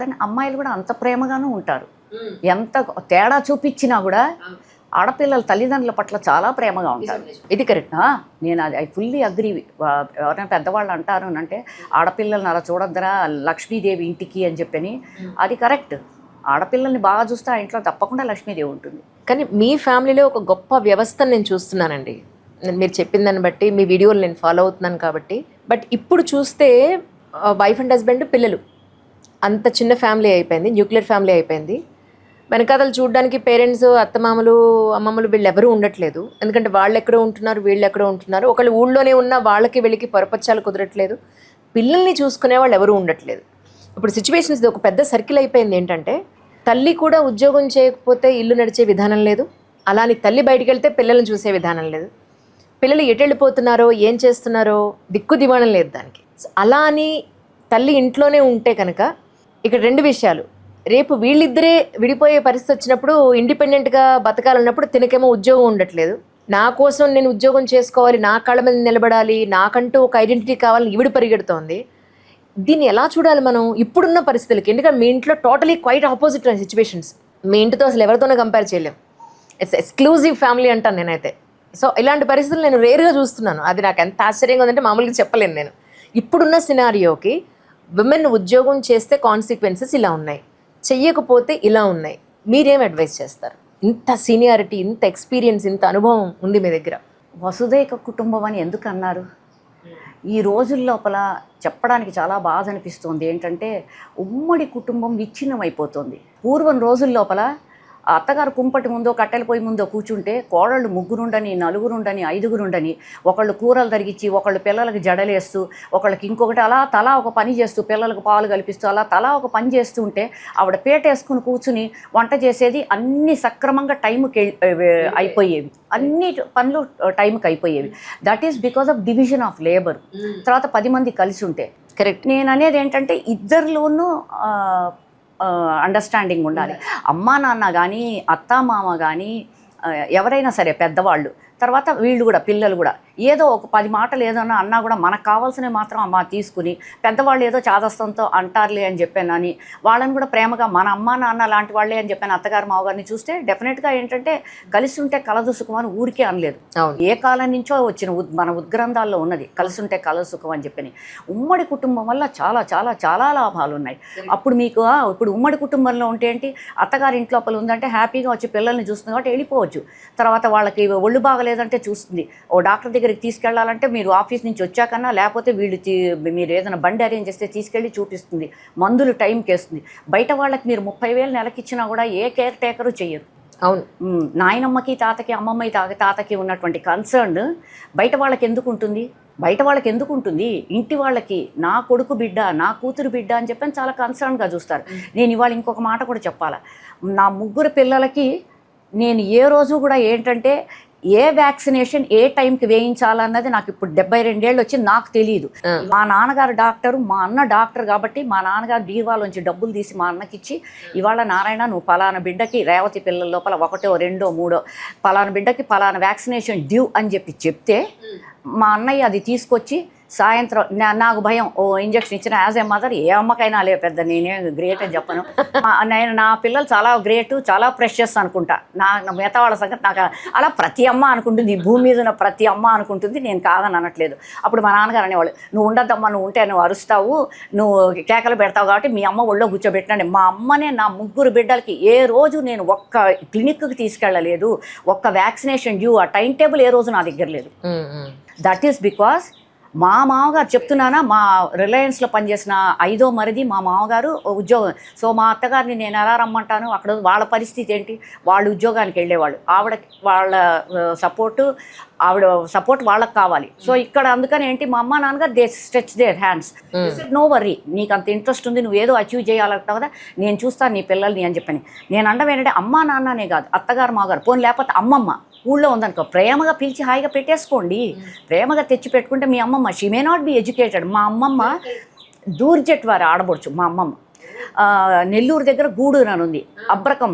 కానీ అమ్మాయిలు కూడా అంత ప్రేమగానూ ఉంటారు. ఎంత తేడా చూపించినా కూడా ఆడపిల్లల తల్లిదండ్రుల పట్ల చాలా ప్రేమగా ఉంటారు. ఇది కరెక్ట్. నేను అది ఐ ఫుల్లీ అగ్రీ. ఎవరైనా పెద్దవాళ్ళు అంటారు అంటే ఆడపిల్లల్ని అలా చూడొద్దరా లక్ష్మీదేవి ఇంటికి అని చెప్పని, అది కరెక్ట్. ఆడపిల్లల్ని బాగా చూస్తే ఆ ఇంట్లో తప్పకుండా లక్ష్మీదేవి ఉంటుంది. కానీ మీ ఫ్యామిలీలో ఒక గొప్ప వ్యవస్థను నేను చూస్తున్నానండి. మీరు చెప్పిన దాన్ని బట్టి మీ వీడియోలు నేను ఫాలో అవుతున్నాను కాబట్టి. బట్ ఇప్పుడు చూస్తే వైఫ్ అండ్ హస్బెండ్, పిల్లలు, అంత చిన్న ఫ్యామిలీ అయిపోయింది, న్యూక్లియర్ ఫ్యామిలీ అయిపోయింది. వెనకాతలు చూడడానికి పేరెంట్స్, అత్తమామలు, అమ్మమ్మలు వీళ్ళు ఎవరూ ఉండట్లేదు. ఎందుకంటే వాళ్ళు ఎక్కడో ఉంటున్నారు, వీళ్ళు ఎక్కడో ఉంటున్నారు. ఒకళ్ళు ఊళ్ళోనే ఉన్న వాళ్ళకి వెళ్ళి పరపచ్చాలు కుదరట్లేదు. పిల్లల్ని చూసుకునే వాళ్ళు ఎవరూ ఉండట్లేదు. ఇప్పుడు సిచ్యువేషన్స్ ఒక పెద్ద సర్కిల్ అయిపోయింది. ఏంటంటే తల్లి కూడా ఉద్యోగం చేయకపోతే ఇల్లు నడిచే విధానం లేదు. అలాని తల్లి బయటికి వెళ్తే పిల్లల్ని చూసే విధానం లేదు. పిల్లలు ఎటు వెళ్ళిపోతున్నారో, ఏం చేస్తున్నారో దిక్కు దివాణం లేదు దానికి. అలా అని తల్లి ఇంట్లోనే ఉంటే కనుక ఇక్కడ రెండు విషయాలు. రేపు వీళ్ళిద్దరే విడిపోయే పరిస్థితి వచ్చినప్పుడు ఇండిపెండెంట్గా బతకాలన్నప్పుడు తినకేమో ఉద్యోగం ఉండట్లేదు. నా కోసం నేను ఉద్యోగం చేసుకోవాలి, నా కాళ్ళ మీద నిలబడాలి, నాకంటూ ఒక ఐడెంటిటీ కావాలని ఈవిడ పరిగెడుతోంది. దీన్ని ఎలా చూడాలి మనం ఇప్పుడున్న పరిస్థితులకి? ఎందుకంటే మీ ఇంట్లో టోటలీ క్వైట్ ఆపోజిట్ సిచ్యువేషన్స్. మీ ఇంటితో అసలు ఎవరితోనో కంపేర్ చేయలేం. ఇట్స్ ఎక్స్క్లూజివ్ ఫ్యామిలీ అంటాను నేనైతే. సో ఇలాంటి పరిస్థితులు నేను రేరుగా చూస్తున్నాను. అది నాకు ఎంత ఆశ్చర్యంగా ఉందంటే మామూలుగా చెప్పలేను నేను. ఇప్పుడున్న సినారియోకి విమెన్ ఉద్యోగం చేస్తే కాన్సిక్వెన్సెస్ ఇలా ఉన్నాయి, చెయ్యకపోతే ఇలా ఉన్నాయి. మీరేం అడ్వైస్ చేస్తారు? ఇంత సీనియారిటీ, ఇంత ఎక్స్పీరియన్స్, ఇంత అనుభవం ఉంది మీ దగ్గర. వసుదైక కుటుంబం అని ఎందుకు అన్నారు? ఈ రోజుల లోపల చెప్పడానికి చాలా బాధ అనిపిస్తుంది. ఏంటంటే ఉమ్మడి కుటుంబం విచ్ఛిన్నం అయిపోతుంది. పూర్వం రోజుల లోపల అత్తగారు కుంపటి ముందో కట్టెల పొయ్యి ముందో కూర్చుంటే కోడళ్ళు ముగ్గురుండని, నలుగురుండని, ఐదుగురుండని, ఒకళ్ళు కూరలు తరిగించి, ఒకళ్ళు పిల్లలకి జడలేస్తూ, ఒకళ్ళకి ఇంకొకటి అలా తలా ఒక పని చేస్తూ, పిల్లలకు పాలు కల్పిస్తూ అలా తలా ఒక పని చేస్తూ ఉంటే ఆవిడ పేట వేసుకుని కూర్చుని వంట చేసేది. అన్ని సక్రమంగా టైంకి అయిపోయేవి, అన్ని పనులు టైంకి అయిపోయేవి. That is because of division of labour. తర్వాత 10 మంది కలిసి ఉంటే కరెక్ట్. నేను అనేది ఏంటంటే ఇద్దరిలోనూ అండర్స్టాండింగ్ ఉండాలి. అమ్మా నాన్న కానీ, అత్తా మామ కానీ, ఎవరైనా సరే పెద్దవాళ్ళు, తర్వాత వీళ్ళు కూడా పిల్లలు కూడా ఏదో ఒక 10 మాటలు ఏదన్నా అన్నా కూడా మనకు కావాల్సినవి మాత్రం అమ్మ తీసుకుని, పెద్దవాళ్ళు ఏదో చాదస్తంతో అంటారులే అని చెప్పానని వాళ్ళని కూడా ప్రేమగా మన అమ్మ నాన్న లాంటి వాళ్ళే అని చెప్పాను అత్తగారు మావగారిని చూస్తే డెఫినెట్గా ఏంటంటే కలిసి ఉంటే కలదుసుఖం అని ఊరికే అనలేదు. ఏ కాలం నుంచో వచ్చిన మన ఉద్గ్రంథాల్లో ఉన్నది కలిసి ఉంటే కలదుసుఖం అని చెప్పని. ఉమ్మడి కుటుంబం వల్ల చాలా చాలా చాలా లాభాలు ఉన్నాయి. అప్పుడు మీకు ఇప్పుడు ఉమ్మడి కుటుంబంలో ఉంటే ఏంటి, అత్తగారి ఇంటి లోపల ఉందంటే హ్యాపీగా వచ్చి పిల్లల్ని చూస్తుంది కాబట్టి వెళ్ళిపోవచ్చు. తర్వాత వాళ్ళకి ఒళ్ళు బాగలేదంటే చూస్తుంది. ఓ డాక్టర్ దగ్గరికి తీసుకెళ్లాలంటే మీరు ఆఫీస్ నుంచి వచ్చాకన్నా, లేకపోతే వీళ్ళు మీరు ఏదైనా బండి అరేంజ్ చేస్తే తీసుకెళ్ళి చూపిస్తుంది. మందులు టైంకి వేస్తుంది. బయట వాళ్ళకి మీరు 30,000 నెలకిచ్చినా కూడా ఏ కేర్ టేకరు చెయ్యరు. అవును. నాయనమ్మకి తాతకి, అమ్మమ్మకి తాతకి ఉన్నటువంటి కన్సర్న్ బయట వాళ్ళకి ఎందుకు ఉంటుంది? బయట వాళ్ళకి ఎందుకు ఉంటుంది? ఇంటి వాళ్ళకి నా కొడుకు బిడ్డ, నా కూతురు బిడ్డ అని చెప్పని చాలా కన్సర్న్గా చూస్తారు. నేను ఇవాళ ఇంకొక మాట కూడా చెప్పాలా. నా 3 పిల్లలకి నేను ఏ రోజు కూడా ఏంటంటే ఏ వ్యాక్సినేషన్ ఏ టైంకి వేయించాలన్నది నాకు ఇప్పుడు 72 ఏళ్ళు వచ్చి నాకు తెలియదు. మా నాన్నగారు డాక్టరు, మా అన్న డాక్టర్ కాబట్టి మా నాన్నగారు బీరువాలోంచి డబ్బులు తీసి మా అన్నకి ఇచ్చి, ఇవాళ నారాయణ నువ్వు పలానా బిడ్డకి రేవతి పిల్లల లోపల 1, 2, 3 పలానా బిడ్డకి పలానా వ్యాక్సినేషన్ డ్యూ అని చెప్తే మా అన్నయ్య అది తీసుకొచ్చి సాయంత్రం నాకు భయం, ఓ ఇంజక్షన్ ఇచ్చిన యాజ్ ఏ మదర్ ఏ అమ్మకైనా లే పెద్ద నేనే గ్రేట్ అని చెప్పను. నేను నా పిల్లలు చాలా గ్రేటు, చాలా ప్రెషస్ అనుకుంటా. మిగతా వాళ్ళ సంగతి నాకు అలా ప్రతి అమ్మ అనుకుంటుంది, ఈ భూమి మీద ఉన్న ప్రతి అమ్మ అనుకుంటుంది. నేను కాదని అనట్లేదు. అప్పుడు మా నాన్నగారు అనేవాళ్ళు, నువ్వు ఉండద్దమ్మా, నువ్వు ఉంటే నువ్వు అరుస్తావు, నువ్వు కేకలు పెడతావు కాబట్టి మీ అమ్మ ఒళ్ళో కూర్చోబెట్టినండి. మా అమ్మనే నా 3 బిడ్డలకి ఏ రోజు నేను ఒక్క క్లినిక్కి తీసుకెళ్ళలేదు, ఒక్క వ్యాక్సినేషన్ డ్యూ ఆ టైం టేబుల్ ఏ రోజు నా దగ్గర లేదు. దట్ ఈస్ బికాస్ మా మామగారు చెప్తున్నానా, మా రిలయన్స్లో పనిచేసిన 5వ మరిది మా మామగారు ఉద్యోగం. సో మా అత్తగారిని నేను ఎలా రమ్మంటాను? అక్కడ వాళ్ళ పరిస్థితి ఏంటి? వాళ్ళు ఉద్యోగానికి వెళ్ళేవాళ్ళు. వాళ్ళ సపోర్ట్ వాళ్ళకి కావాలి. సో ఇక్కడ అందుకని ఏంటి, మా అమ్మ నాన్నగారు they stretch their hands. No worry, నీకు అంత ఇంట్రెస్ట్ ఉంది, నువ్వు ఏదో అచీవ్ చేయాలంటావు కదా, నేను చూస్తాను నీ పిల్లల్ని అని చెప్పని. నేను అండం ఏంటంటే అమ్మా నాన్ననే కాదు, అత్తగారు మాగారు, పోనీ లేకపోతే అమ్మమ్మ ఊళ్ళో ఉందనుకో, ప్రేమగా పిలిచి హాయిగా పెట్టేసుకోండి. ప్రేమగా తెచ్చి పెట్టుకుంటే మీ అమ్మమ్మ she may not be educated. మా అమ్మమ్మ దూర్జెట్ వారి ఆడబొడుచు మా అమ్మమ్మ. నెల్లూరు దగ్గర గూడూరు అని ఉంది, అబ్రకం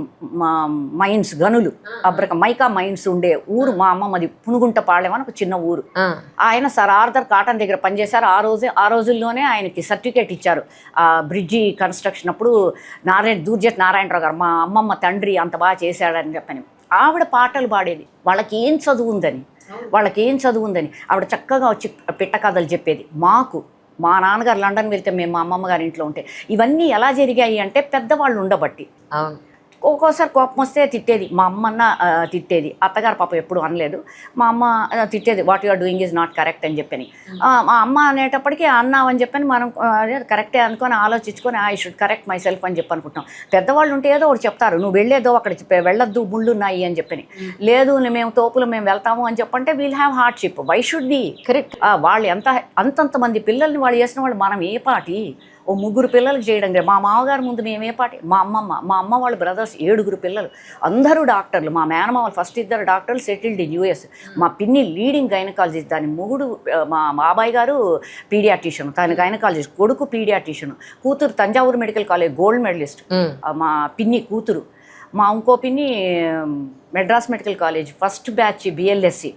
మైన్స్ గనులు, అబ్రకం మైకా మైన్స్ ఉండే ఊరు మా అమ్మమ్మది. పునుగుంటపాళెం అని ఒక చిన్న ఊరు. ఆయన సర్ ఆర్థర్ కాటన్ దగ్గర పనిచేశారు. ఆ రోజుల్లోనే ఆయనకి సర్టిఫికేట్ ఇచ్చారు బ్రిడ్జి కన్స్ట్రక్షన్ అప్పుడు. దూర్జట్ నారాయణరావు గారు మా అమ్మమ్మ తండ్రి అంత బాగా చేశాడని చెప్పని ఆవిడ పాటలు పాడేది. వాళ్ళకి ఏం చదువు ఉందని ఆవిడ చక్కగా వచ్చి పిట్ట కథలు చెప్పేది మాకు. మా నాన్నగారు లండన్ వెళ్తే మేము మా అమ్మమ్మ గారి ఇంట్లో ఉంటే ఇవన్నీ ఎలా జరిగాయి అంటే పెద్దవాళ్ళు ఉండబట్టి. ఒక్కోసారి కోపం వస్తే తిట్టేది, మా అమ్మన్న తిట్టేది, అత్తగారు పాప ఎప్పుడు అనలేదు. మా అమ్మ తిట్టేది, what you are doing is not correct అని చెప్పని. మా అమ్మ అనేటప్పటికీ అన్నామని చెప్పని మనం కరెక్టే అనుకొని ఆలోచించుకొని I should correct my self అని చెప్పి అనుకుంటాం. పెద్దవాళ్ళు ఉంటే ఏదో ఒకటి చెప్తారు, నువ్వు వెళ్ళేదో అక్కడ వెళ్ళొద్దు ముళ్ళు ఉన్నాయి అని చెప్పని. లేదు మేము తోపులు మేము వెళ్తాము అని చెప్పంటే we'll have hardship. Why should be correct? వాళ్ళు అంతంతమంది పిల్లల్ని వాళ్ళు చేసిన వాళ్ళు మనం ఏ పాటి? ఓ 3 పిల్లలకి చేయడం లేదు. మా మామగారు ముందు మేమే పాటి. మా అమ్మ వాళ్ళ బ్రదర్స్ 7 పిల్లలు, అందరూ డాక్టర్లు. మా మేనమామలు ఫస్ట్ 2 డాక్టర్లు సెటిల్డ్ ఇన్ యూఎస్. మా పిన్ని లీడింగ్ గైనకాలజిస్ట్, దాని మొగుడు మా బాబాయ్ గారు పీడియాట్రిషియన్, తన గైనకాలజిస్ట్, కొడుకు పీడియాట్రిషియన్, కూతురు Thanjavur medical college gold medallist మా పిన్ని కూతురు. మా ఇంకో పిన్ని Madras medical college first batch BLSc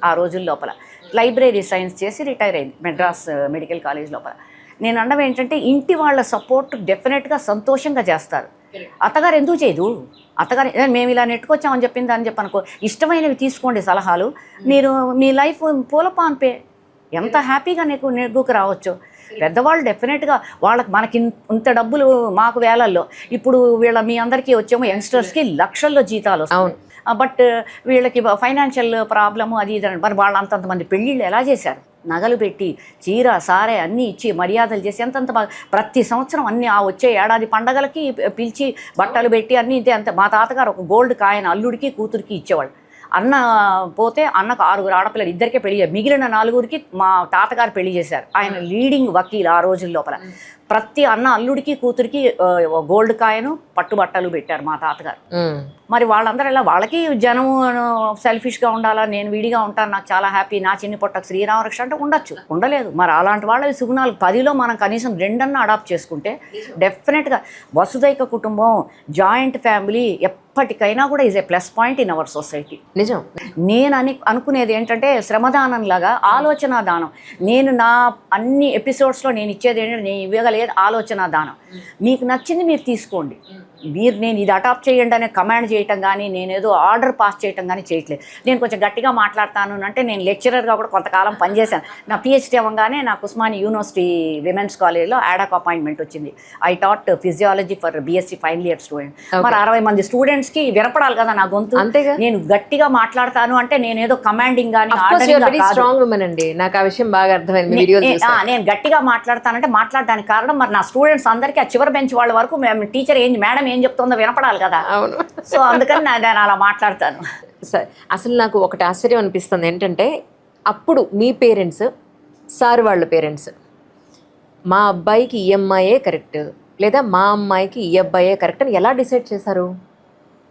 ఆ రోజుల లోపల. లైబ్రరీ సైన్స్ చేసి రిటైర్ అయింది మెడ్రాస్ మెడికల్ కాలేజ్ లోపల. నేను అనడం ఏంటంటే ఇంటి వాళ్ళ సపోర్ట్ డెఫినెట్గా సంతోషంగా చేస్తారు. అత్తగారు ఎందుకు చేయదు? అత్తగారు మేము ఇలా నెట్టుకొచ్చామని చెప్పింది అని చెప్పనుకో, ఇష్టమైనవి తీసుకోండి సలహాలు, మీరు మీ లైఫ్ పూలపాన్పే ఎంత హ్యాపీగా నెగ్గుకు రావచ్చు. పెద్దవాళ్ళు డెఫినెట్గా మనకి ఇంత డబ్బులు మాకు వేలల్లో, ఇప్పుడు మీ అందరికీ వచ్చేమో యంగ్స్టర్స్కి లక్షల్లో జీతాలు వస్తాయి. బట్ వీళ్ళకి ఫైనాన్షియల్ ప్రాబ్లము అది ఇది. మరి వాళ్ళు అంతంతమంది పెళ్ళిళ్ళు ఎలా చేశారు? నగలు పెట్టి చీర సారే అన్నీ ఇచ్చి మర్యాదలు చేసి ఎంతంత బాగా ప్రతి సంవత్సరం అన్నీ వచ్చే ఏడాది పండగలకి పిలిచి బట్టలు పెట్టి అన్నీ ఇంతే. అంతే. మా తాతగారు ఒక గోల్డ్ కాయన అల్లుడికి కూతురికి ఇచ్చేవాళ్ళు. అన్న పోతే అన్నకు 6 ఆడపిల్లలు, ఇద్దరికే పెళ్లి చేశారు. మిగిలిన 4 మా తాతగారు పెళ్లి చేశారు. ఆయన లీడింగ్ వకీల్ ఆ రోజుల లోపల. ప్రతి అన్న అల్లుడికి కూతురికి గోల్డ్ కాయను పట్టుబట్టలు పెట్టారు మా తాతగారు. మరి వాళ్ళందరూ ఇలా వాళ్ళకి జనం సెల్ఫిష్గా ఉండాలా, నేను విడిగా ఉంటాను, నాకు చాలా హ్యాపీ, నా చిన్ని పొట్టకు శ్రీరామరక్ష అంటే ఉండొచ్చు, ఉండలేదు. మరి అలాంటి వాళ్ళ సుగుణాలు 10లో మనం కనీసం 2 అడాప్ట్ చేసుకుంటే డెఫినెట్గా వసుదైక కుటుంబం, జాయింట్ ఫ్యామిలీ ఎప్పటికైనా కూడా is a plus point in our society. నిజం. నేను అనుకునేది ఏంటంటే శ్రమదానం లాగా ఆలోచన దానం. నేను నా అన్ని ఎపిసోడ్స్లో నేను ఇచ్చేది ఏంటంటే నేను ఇవ్వగలిగేది ఆలోచన దానం. మీకు నచ్చింది మీరు తీసుకోండి. నేను ఇది అడాప్ట్ చేయండి అనే కమాండ్ చేయటం కానీ, నేనేదో ఆర్డర్ పాస్ చేయటం కానీ చేయట్లేదు. నేను కొంచెం గట్టిగా మాట్లాడతాను అంటే నేను లెక్చరర్గా కూడా కొంతకాలం పనిచేశాను. నా పిహెచ్డీ అవ్వగానే నాకు ఉస్మానియా యూనివర్సిటీ విమెన్స్ కాలేజ్లో యాడాక్ అపాయింట్మెంట్ వచ్చింది. I taught physiology for BSc final year student. మరి 60 మంది స్టూడెంట్స్కి వినపడాలి కదా నా గొంతు. అంతేగా. నేను గట్టిగా మాట్లాడతాను అంటే నేనేదో కమాండింగ్ కానీ స్ట్రాంగ్ ఉమెన్ అండి, నాకు ఆ విషయం బాగా అర్థమైంది. నేను గట్టిగా మాట్లాడతానంటే మాట్లాడడానికి కారణం మరి నా స్టూడెంట్స్ అందరికీ ఆ చివరి బెంచ్ వాళ్ళ వరకు టీచర్ మేడం ఏం చెప్తుందో వినపడాలి కదా. అవును. సో అందుకని నేను అలా మాట్లాడతాను. సరే, అసలు నాకు ఒకటి ఆశ్చర్యం అనిపిస్తుంది ఏంటంటే, అప్పుడు మీ పేరెంట్స్, సార్ వాళ్ళ పేరెంట్స్, మా అబ్బాయికి ఈ అమ్మాయే కరెక్ట్ లేదా మా అమ్మాయికి ఈ అబ్బాయే కరెక్ట్ అని ఎలా డిసైడ్ చేశారు?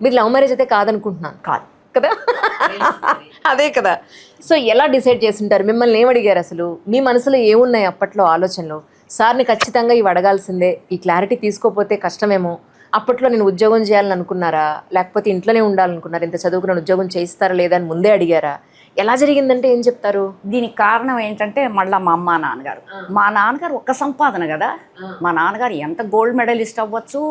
మీరు లవ్ మ్యారేజ్ అయితే కాదనుకుంటున్నాను. కాదు కదా? అదే కదా. సో ఎలా డిసైడ్ చేస్తుంటారు? మిమ్మల్ని ఏమడిగారు? అసలు మీ మనసులో ఏమున్నాయి అప్పట్లో ఆలోచనలు? సార్ని ఖచ్చితంగా ఇవి అడగాల్సిందే, ఈ క్లారిటీ తీసుకోకపోతే కష్టమేమో, అప్పట్లో నేను ఉద్యోగం చేయాలని అనుకున్నారా, లేకపోతే ఇంట్లోనే ఉండాలనుకున్నారా, ఇంత చదువుకున్న ఉద్యోగం చేయిస్తారా లేదా అని ముందే అడిగారా? ఎలా జరిగిందంటే ఏం చెప్తారు? దీనికి కారణం ఏంటంటే మళ్ళీ మా అమ్మ నాన్నగారు. మా నాన్నగారు ఒక్క సంపాదన కదా. మా నాన్నగారు ఎంత గోల్డ్ మెడలిస్ట్ అవ్వచ్చు,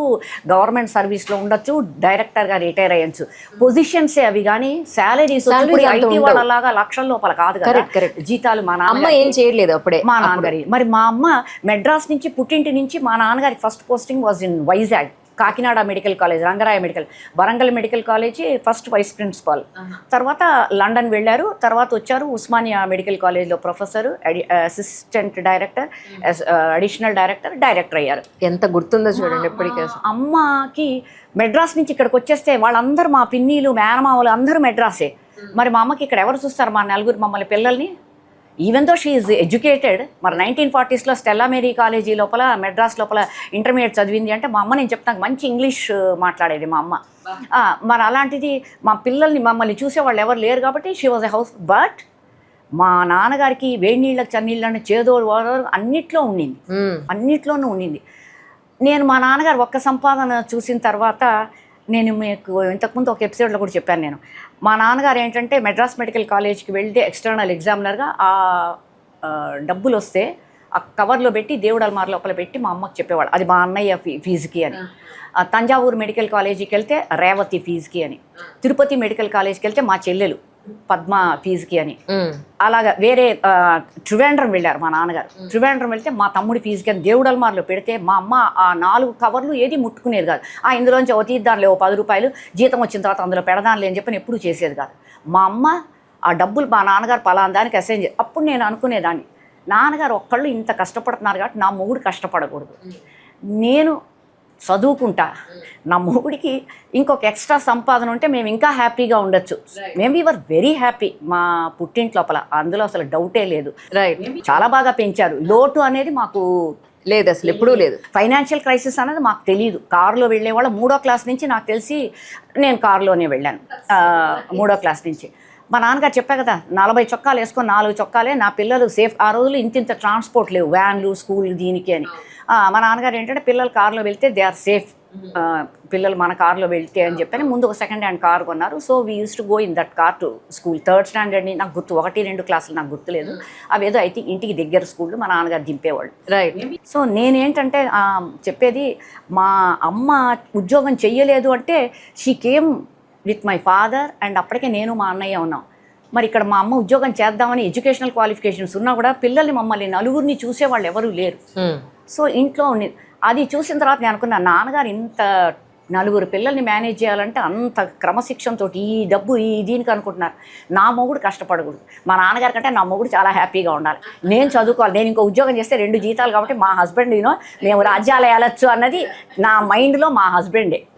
గవర్నమెంట్ సర్వీస్లో ఉండొచ్చు, డైరెక్టర్గా రిటైర్ అయ్యొచ్చు, పొజిషన్సే అవి. కానీ శాలరీస్ ఐటీ వాళ్ళలాగా లక్షల లోపల కాదు కదా జీతాలు. మా నాన్న ఏం చేయలేదు అప్పుడే మా నాన్నగారి. మరి మా అమ్మ మెడ్రాస్ నుంచి పుట్టింటి నుంచి మా నాన్నగారి first posting was in Vizag, Kakinada medical college, Rangaraya medical, Warangal medical college first vice principal. తర్వాత లండన్ వెళ్ళారు. తర్వాత వచ్చారు ఉస్మానియా మెడికల్ కాలేజ్లో professor, assistant director, additional director, director అయ్యారు. ఎంత గుర్తుందో చూడండి ఎప్పటికీ. అమ్మకి మెడ్రాస్ నుంచి ఇక్కడికి వచ్చేస్తే వాళ్ళందరూ మా పిన్నిలు మేనమామలు అందరూ మెడ్రాసే. మరి మా అమ్మకి ఇక్కడ ఎవరు చూస్తారు? మా 4 మమ్మల్ని పిల్లల్ని. Even though she is educated. మరి 1940s స్టెల్లా మేరీ కాలేజీ లోపల మెడ్రాస్ లోపల ఇంటర్మీడియట్ చదివింది అంటే మా అమ్మ, నేను చెప్తాను, మంచి ఇంగ్లీష్ మాట్లాడేది మా అమ్మ. మరి అలాంటిది మా పిల్లల్ని మమ్మల్ని చూసేవాళ్ళు ఎవరు లేరు కాబట్టి she was a house. But మా నాన్నగారికి వేడి నీళ్ళకి చన్నీళ్ళని చేదోడు అన్నిట్లోనూ ఉండింది. నేను మా నాన్నగారు ఒక్క సంపాదన చూసిన తర్వాత నేను మీకు ఇంతకుముందు ఒక ఎపిసోడ్లో కూడా చెప్పాను నేను. మా నాన్నగారు ఏంటంటే మెడ్రాస్ మెడికల్ కాలేజ్కి వెళ్తే ఎక్స్టర్నల్ ఎగ్జామినర్గా డబ్బులు వస్తే ఆ కవర్లో పెట్టి దేవుడు అల్మార్ లోపల పెట్టి మా అమ్మకి చెప్పేవాళ్ళు, అది మా అన్నయ్య ఫీజుకి అని. తంజావూరు మెడికల్ కాలేజీకి వెళ్తే రేవతి ఫీజుకి అని, తిరుపతి మెడికల్ కాలేజ్కి వెళ్తే మా చెల్లెలు పద్మ ఫీజుకి అని. అలాగా వేరే త్రివేంద్రం వెళ్ళారు మా నాన్నగారు. త్రివేంద్రం వెళ్తే మా తమ్ముడి ఫీజుకి అని దేవుడు అల్మార్లో పెడితే మా అమ్మ ఆ 4 కవర్లు ఏది ముట్టుకునేది కాదు. ఇందులోంచి ఓ తీద్దాంలే, ఓ 10 రూపాయలు జీతం వచ్చిన తర్వాత అందులో పెడదాంలే అని చెప్పని ఎప్పుడూ చేసేది కాదు. మా అమ్మ ఆ డబ్బులు మా నాన్నగారు పలానా దానికి అసైన్ చేసి, అప్పుడు నేను అనుకునేదాన్ని, నాన్నగారు ఒక్కళ్ళు ఇంత కష్టపడుతున్నారు కాబట్టి నా మొగుడు కష్టపడకూడదు, నేను చదువుకుంటా, నా మొగుడికి ఇంకొక ఎక్స్ట్రా సంపాదన ఉంటే మేము ఇంకా హ్యాపీగా ఉండొచ్చు. మేము వీఆర్ వెరీ హ్యాపీ మా పుట్టింటి లోపల, అందులో అసలు డౌటే లేదు. రైట్. చాలా బాగా పెంచారు. లోటు అనేది మాకు లేదు, అసలు ఎప్పుడూ లేదు. ఫైనాన్షియల్ క్రైసిస్ అనేది మాకు తెలియదు. కారులో వెళ్ళేవాళ్ళం. 3వ క్లాస్ నుంచి నాకు తెలిసి నేను కారులోనే వెళ్ళాను. 3వ క్లాస్ నుంచి మా నాన్నగారు చెప్పా కదా, 40 చొక్కాలు వేసుకొని 4 చొక్కాలే నా పిల్లలు సేఫ్. ఆ రోజులు ఇంత ట్రాన్స్పోర్ట్ లేవు, వ్యాన్లు స్కూల్ దీనికి అని. మా నాన్నగారు ఏంటంటే పిల్లలు కారులో వెళ్తే దే ఆర్ సేఫ్, పిల్లలు మన కారులో వెళ్తే అని చెప్పని ముందు ఒక సెకండ్ హ్యాండ్ కారు కొన్నారు. So we use to go in that car to school. 3rd స్టాండర్డ్ని నాకు గుర్తు, 1-2 క్లాసులు నాకు గుర్తులేదు. అవేదో అయితే ఇంటికి దగ్గర స్కూళ్ళు మా నాన్నగారు దింపేవాళ్ళు. రైట్. సో నేనేంటంటే చెప్పేది, మా అమ్మ ఉద్యోగం చెయ్యలేదు అంటే she came with my father and అప్పటికే నేను మా అన్నయ్య ఉన్నాం. మరి ఇక్కడ మా అమ్మ ఉద్యోగం చేద్దామని ఎడ్యుకేషనల్ క్వాలిఫికేషన్స్ ఉన్నా కూడా పిల్లల్ని మమ్మల్ని నలుగురిని చూసేవాళ్ళు ఎవరూ లేరు. సో ఇంట్లో అది చూసిన తర్వాత నేను అనుకున్నా, నాన్నగారు ఇంత 4 పిల్లల్ని మేనేజ్ చేయాలంటే అంత క్రమశిక్షణతో ఈ డబ్బు ఈ దీనికి అనుకుంటున్నారు. నా మొగుడు కష్టపడకూడదు, మా నాన్నగారి కంటే నా మొగుడు చాలా హ్యాపీగా ఉండాలి, నేను చదువుకోవాలి, నేను ఇంకో ఉద్యోగం చేస్తే 2 జీతాలు కాబట్టి మా హస్బెండ్ మేము రాజ్యాలు వెళ్ళొచ్చు అన్నది నా మైండ్లో మా హస్బెండే.